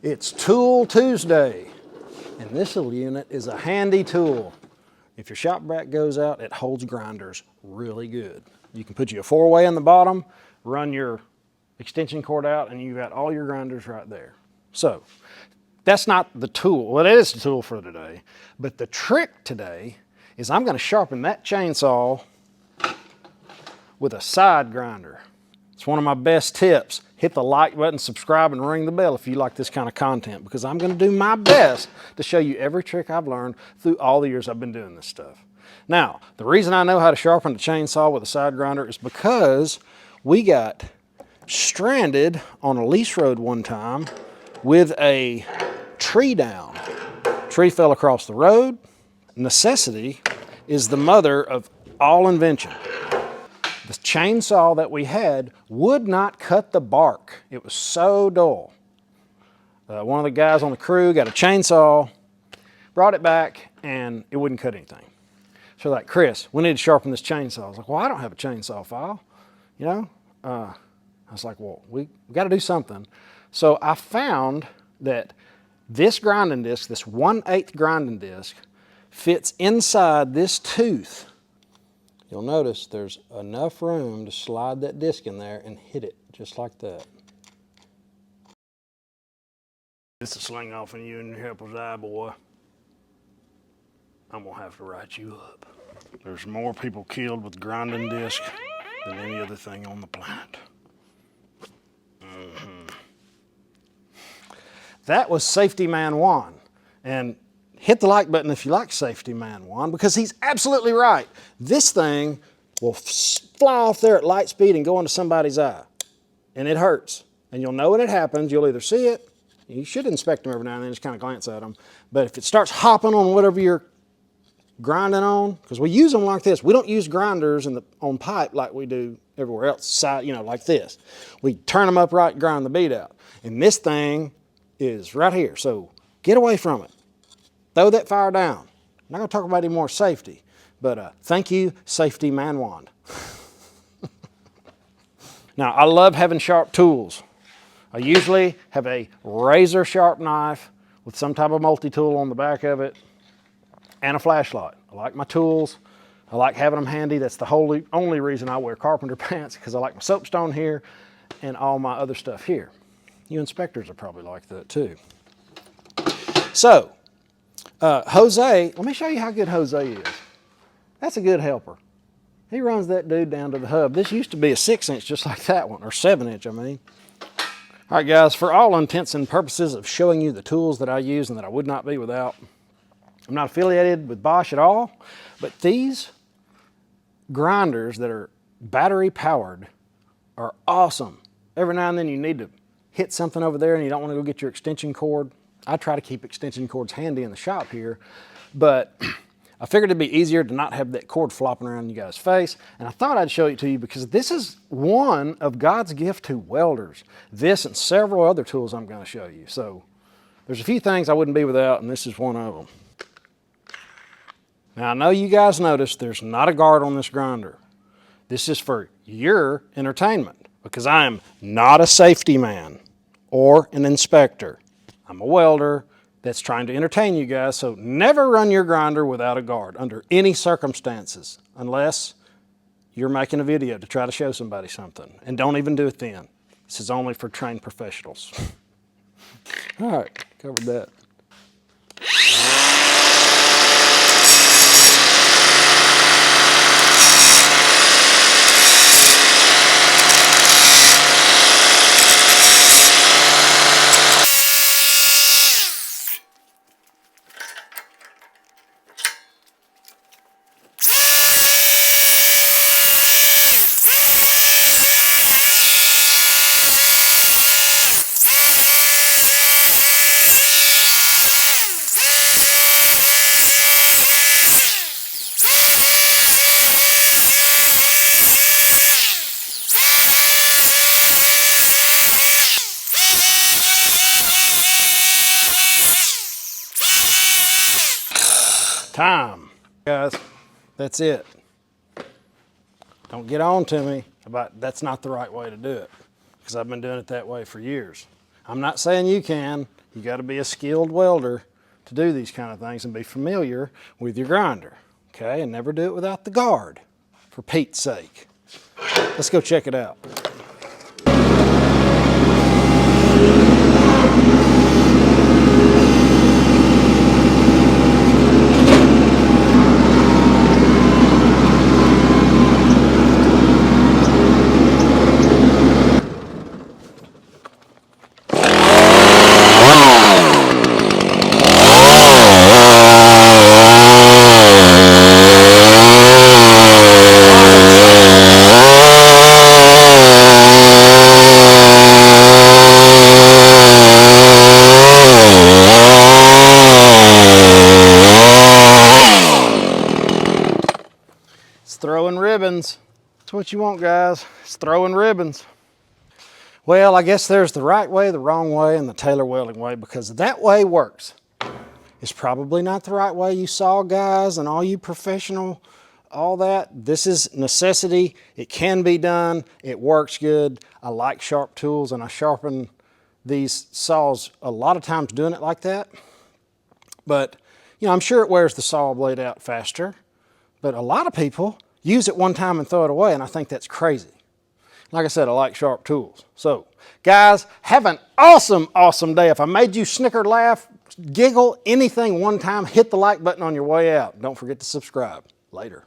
It's Tool Tuesday, and this little unit is a handy tool. If your shop vac goes out, it holds grinders really good. You can put you a 4-way in the bottom, run your extension cord out, and you've got all your grinders right there. So that's not the tool. Well, it is the tool for today, but the trick today is I'm going to sharpen that chainsaw with a side grinder. It's one of my best tips. Hit the like button, subscribe, and ring the bell if you like this kind of content, because I'm going to do my best to show you every trick I've learned through all the years I've been doing this stuff. Now, the reason I know how to sharpen a chainsaw with a side grinder is because we got stranded on a lease road one time with a tree down. Tree fell across the road. Necessity is the mother of all invention. The chainsaw that we had would not cut the bark. It was so dull. One of the guys on the crew got a chainsaw, brought it back, and it wouldn't cut anything. So like, Chris, we need to sharpen this chainsaw. I was like, well, I don't have a chainsaw file, you know? I was like, well, we got to do something. So I found that this grinding disc, this 1/8 grinding disc, fits inside this tooth. You'll notice there's enough room to slide that disc in there and hit it just like that. This will sling off in you and your helper's eye, boy. I'm gonna have to write you up. There's more people killed with grinding disc than any other thing on the planet. That was Safety Man Juan. And hit the like button if you like Safety Man Juan, because he's absolutely right. This thing will fly off there at light speed and go into somebody's eye. And it hurts. And you'll know when it happens. You'll either see it, you should inspect them every now and then, just kind of glance at them. But if it starts hopping on whatever you're grinding on, because we use them like this. We don't use grinders on pipe like we do everywhere else, side, you know, like this. We turn them upright, grind the bead out. And this thing is right here. So get away from it. Throw that fire down. I'm not going to talk about any more safety, but thank you, Safety Man Wand. Now, I love having sharp tools. I usually have a razor sharp knife with some type of multi-tool on the back of it and a flashlight. I like my tools. I like having them handy. That's the only reason I wear carpenter pants, because I like my soapstone here and all my other stuff here. You inspectors are probably like that too. So, Jose, let me show you how good Jose is. That's a good helper. He runs that dude down to the hub. This used to be a 6-inch just like that one, or 7-inch, I mean. All right, guys, for all intents and purposes of showing you the tools that I use and that I would not be without, I'm not affiliated with Bosch at all, but these grinders that are battery powered are awesome. Every now and then you need to hit something over there and you don't want to go get your extension cord. I try to keep extension cords handy in the shop here, but I figured it'd be easier to not have that cord flopping around you guys' face, and I thought I'd show it to you because this is one of God's gift to welders. This and several other tools I'm going to show you. So there's a few things I wouldn't be without, and this is one of them. Now I know you guys noticed there's not a guard on this grinder. This is for your entertainment, because I am not a safety man or an inspector. I'm a welder that's trying to entertain you guys, so never run your grinder without a guard under any circumstances, unless you're making a video to try to show somebody something. And don't even do it then. This is only for trained professionals. All right, covered that. Time. Guys, that's it. Don't get on to me about that's not the right way to do it, because I've been doing it that way for years. I'm not saying you can. You got to be a skilled welder to do these kind of things and be familiar with your grinder, okay? And never do it without the guard, for Pete's sake. Let's go check it out. Throwing ribbons. That's what you want, guys. It's throwing ribbons. Well, I guess there's the right way, the wrong way, and the Taylor welding way, because that way works. It's probably not the right way you saw, guys, and all you professional, all that. This is necessity. It can be done. It works good. I like sharp tools, and I sharpen these saws a lot of times doing it like that. But, you know, I'm sure it wears the saw blade out faster. But a lot of people use it one time and throw it away, and I think that's crazy. Like I said, I like sharp tools. So, guys, have an awesome, awesome day. If I made you snicker, laugh, giggle, anything one time, hit the like button on your way out. Don't forget to subscribe. Later.